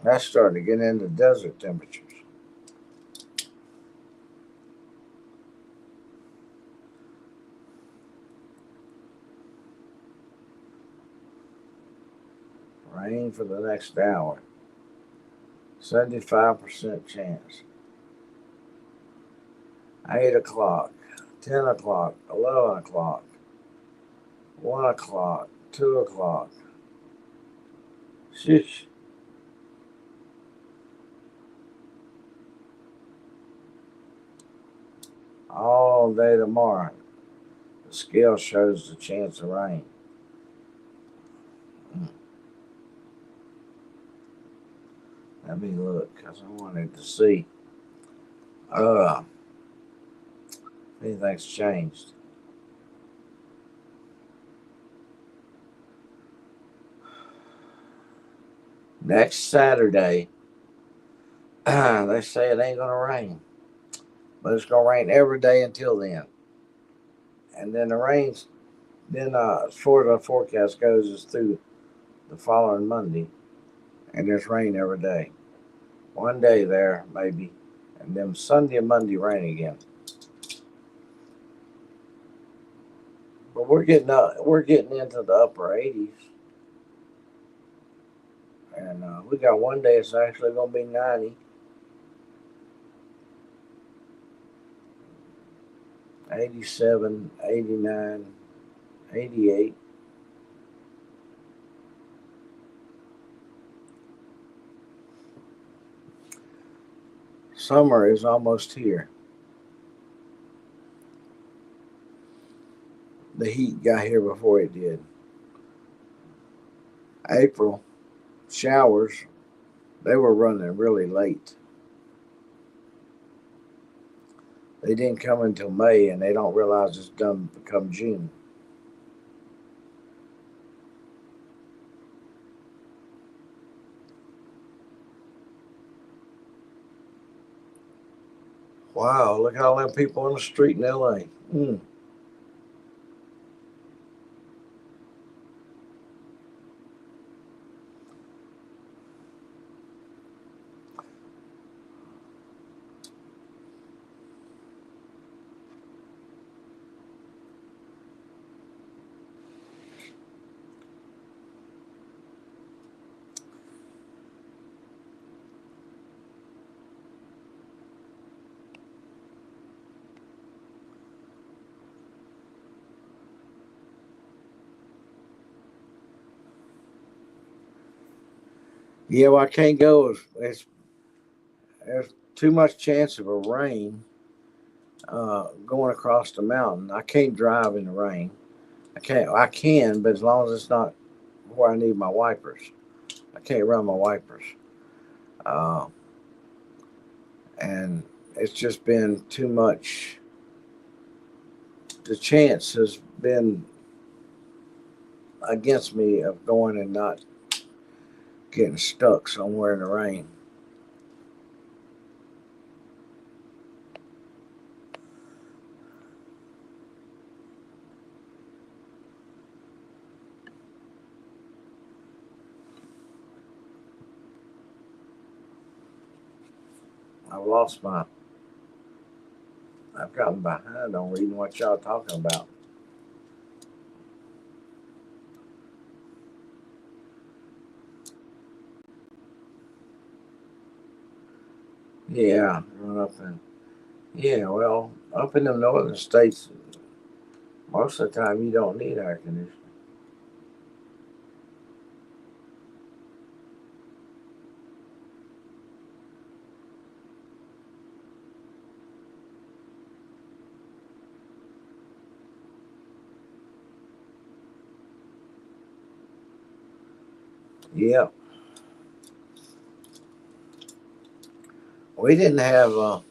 That's starting to get into desert temperatures. Rain for the next hour. 75% chance. 8 o'clock, 10 o'clock, 11 o'clock, 1 o'clock, 2 o'clock. Sheesh. All day tomorrow. The scale shows the chance of rain. Mm. Let me look because I wanted to see if anything's changed. Next Saturday, they say it ain't going to rain, but it's going to rain every day until then. And then the rains, then as far as the forecast goes, is through the following Monday, and there's rain every day. One day there, maybe, and then Sunday and Monday rain again. But we're getting into the upper 80s, and we got one day it's actually going to be 90, 87, 89, 88. Summer is almost here. The heat got here before it did. April showers, they were running really late. They didn't come until May, and they don't realize it's done become June. Wow, look at all them people on the street in LA. Mm. Yeah, well, I can't go. There's too much chance of a rain going across the mountain. I can't drive in the rain. I can't. I can, but as long as it's not where I need my wipers, I can't run my wipers. Uh, and it's just been too much. The chance has been against me of going and not getting stuck somewhere in the rain. I've lost my I've gotten behind on reading what y'all talking about. Yeah, growing up in well, up in the northern states, most of the time you don't need air conditioning. Yeah, we didn't have.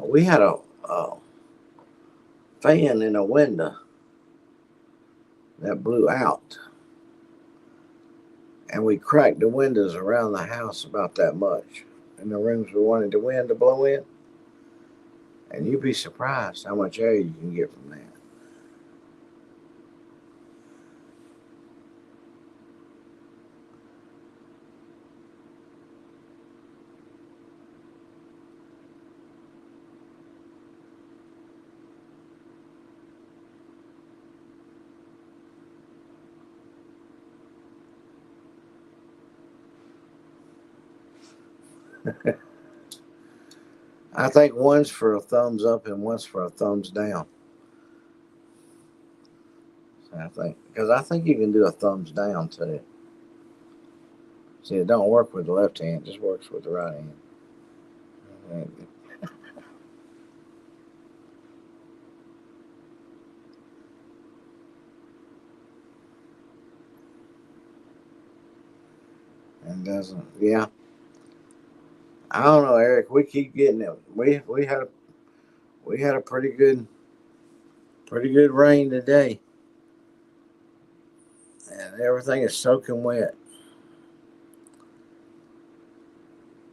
We had a fan in a window that blew out, and we cracked the windows around the house about that much in the rooms we wanted the wind to blow in. And you'd be surprised how much air you can get from that. I think one's for a thumbs up and one's for a thumbs down. I think because I think you can do a thumbs down too. See, it don't work with the left hand; it just works with the right hand. And doesn't. Yeah, I don't know, Eric. We keep getting it. We had a pretty good rain today, and everything is soaking wet,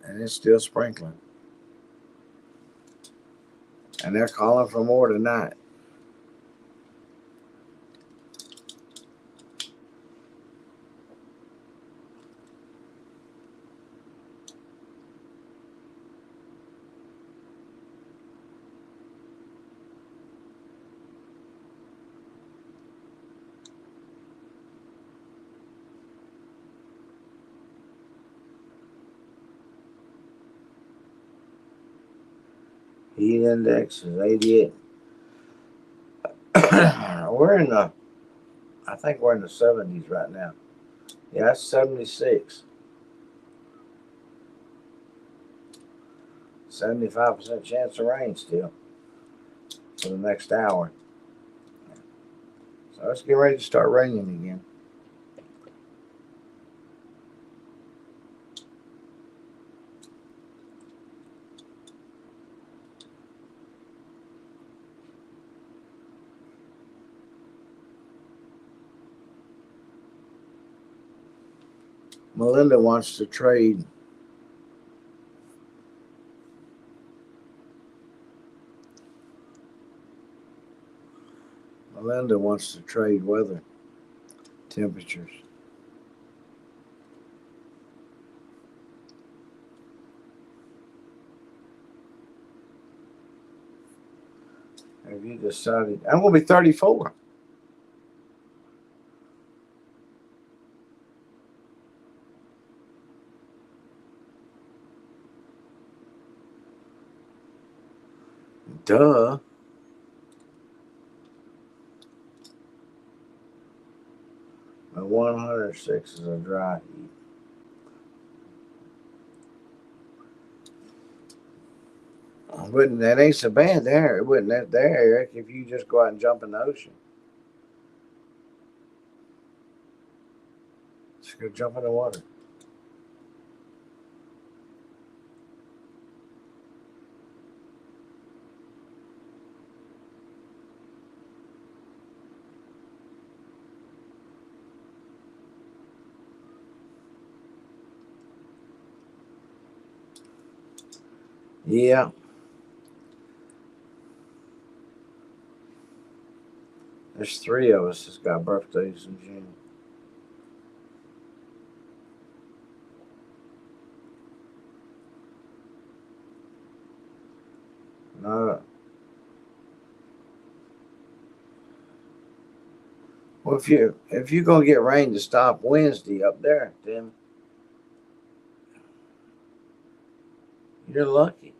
and it's still sprinkling. And they're calling for more tonight. Heat index is 88. we're in the, I think we're in the 70s right now. Yeah, it's 76. 75% chance of rain still for the next hour. So it's getting ready to start raining again. Melinda wants to trade. Melinda wants to trade weather temperatures. Have you decided? I'm going to be 34. Duh. And 106 is a dry heat. Wouldn't that ain't so bad there? It wouldn't that there, Eric, if you just go out and jump in the ocean. Just go jump in the water. Yeah. There's three of us that's got birthdays in June. Well, if you're gonna get rain to stop Wednesday up there, then you're lucky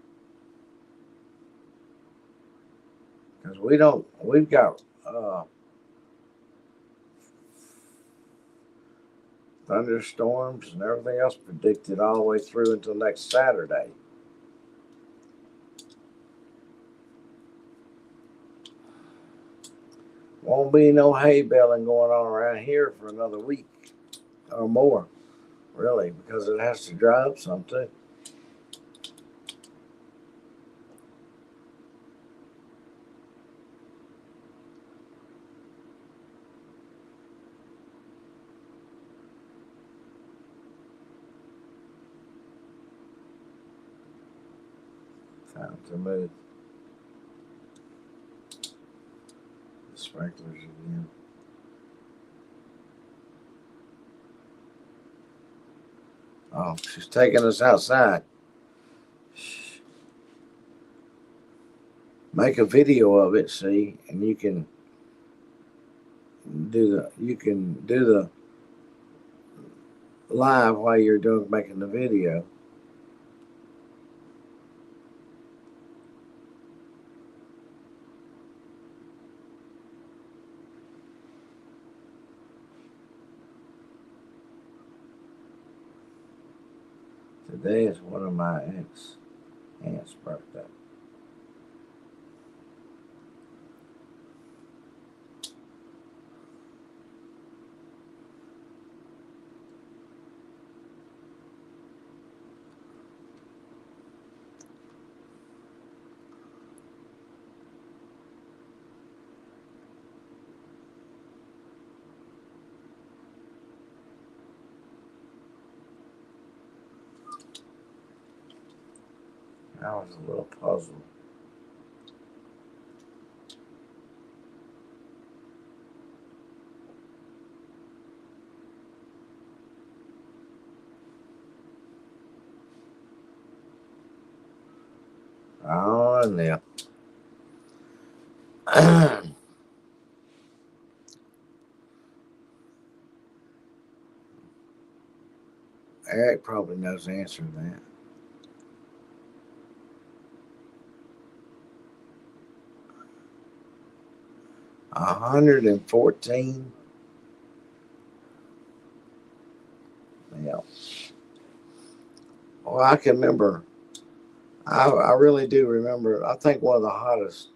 because we don't. We've got thunderstorms and everything else predicted all the way through until next Saturday. Won't be no hay baling going on around here for another week or more, really, because it has to dry up some too. Time to move the sprinklers again. Oh, she's taking us outside. Make a video of it, see, and you can do the live while you're doing making the video. Today is one of my aunt's birthday. I was a little puzzled. Oh, and yeah. Eric probably knows the answer to that. 114. Yeah. Well, I can remember. I really do remember. I think one of the hottest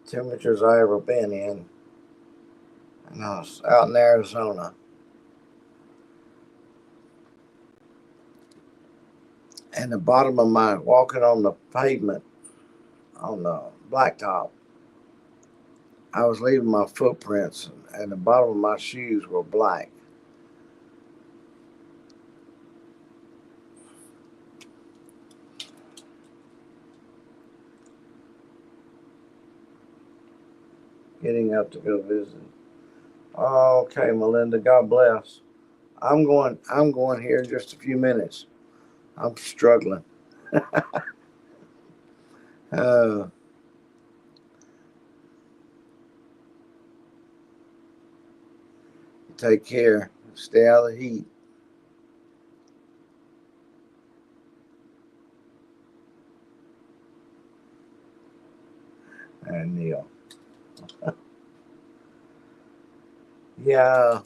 temperatures I ever been in, and I was out in Arizona, and the bottom of my walking on the pavement on the blacktop, I was leaving my footprints, and the bottom of my shoes were black. Getting up to go visit. Okay, Melinda. God bless. I'm going. I'm going here in just a few minutes. I'm struggling. Uh, take care. Stay out of the heat. And Neil. Yeah,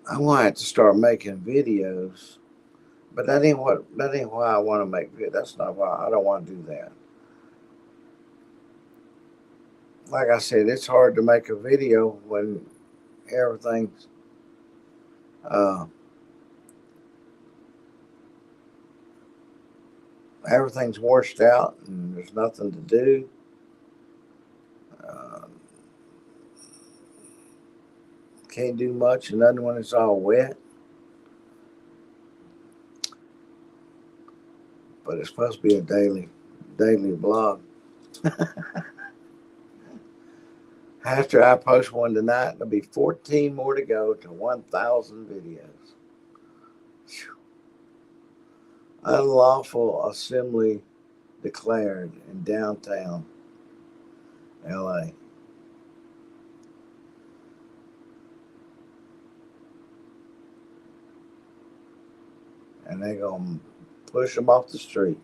I want to have to start making videos, but that ain't what. That ain't why I want to make videos. That's not why I don't want to do that. Like I said, it's hard to make a video when everything's uh, everything's washed out and there's nothing to do. Uh, can't do much, and nothing when it's all wet. But it's supposed to be a daily vlog. After I post one tonight, there'll be 14 more to go to 1,000 videos. Unlawful assembly declared in downtown LA. And they're going to push them off the street.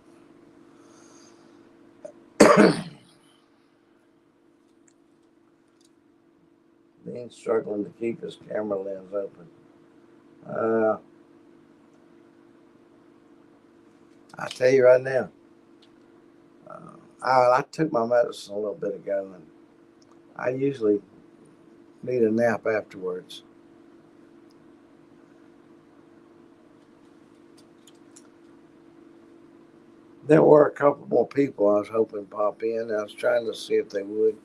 Dean's struggling to keep his camera lens open. I tell you right now, I took my medicine a little bit ago, and I usually need a nap afterwards. There were a couple more people I was hoping pop in. I was trying to see if they would.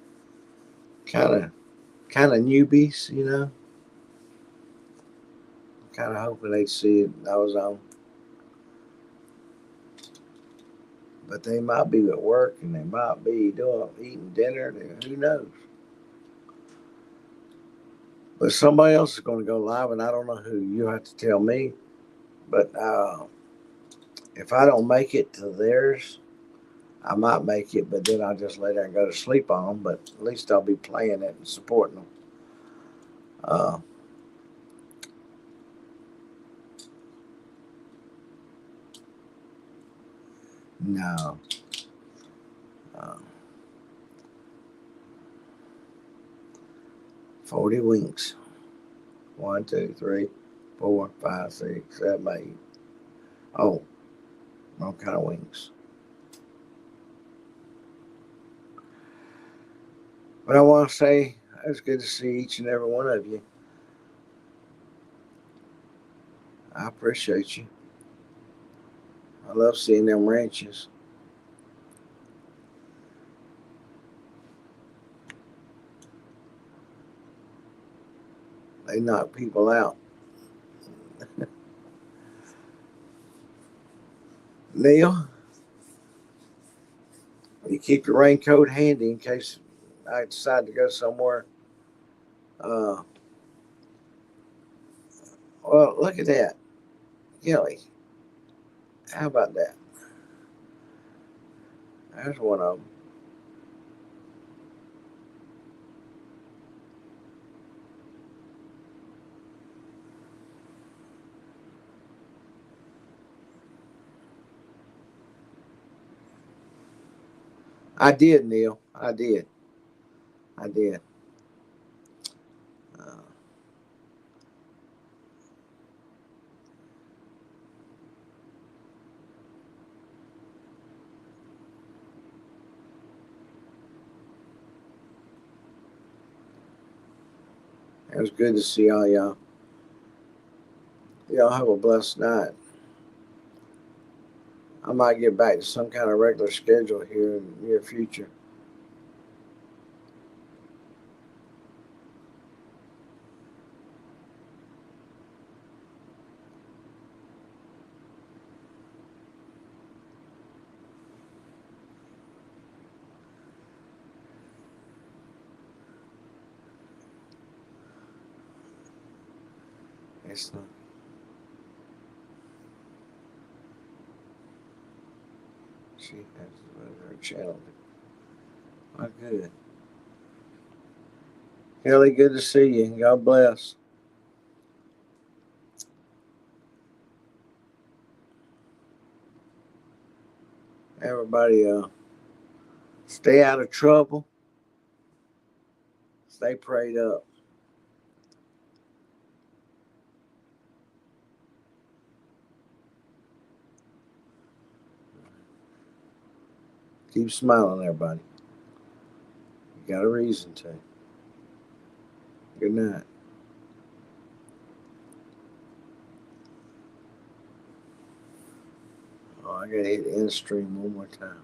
Kind of newbies, you know. Kind of hoping they'd see it. I was on, but they might be at work and they might be eating dinner. Who knows? But somebody else is going to go live, and I don't know who. You have to tell me. But if I don't make it to theirs, I might make it, but then I'll just lay there and go to sleep on them. But at least I'll be playing it and supporting them. Uh, no. Uh, 40 winks. 1, 2, 3, 4, 5, 6, 7, 8. Oh, all kind of wings. But I want to say it's good to see each and every one of you. I appreciate you. I love seeing them ranches. They knock people out. Neil, you keep your raincoat handy in case I decide to go somewhere. Uh, well, look at that. Gilly. How about that? There's one of them. I did, Neil. I did. I did. Uh, it was good to see all y'all. Y'all have a blessed night. I might get back to some kind of regular schedule here in the near future. It's not. She has her channel. Oh, good. Kelly, good to see you. God bless. Everybody, stay out of trouble. Stay prayed up. Keep smiling, everybody. You got a reason to. Good night. Oh, I gotta hit end stream one more time.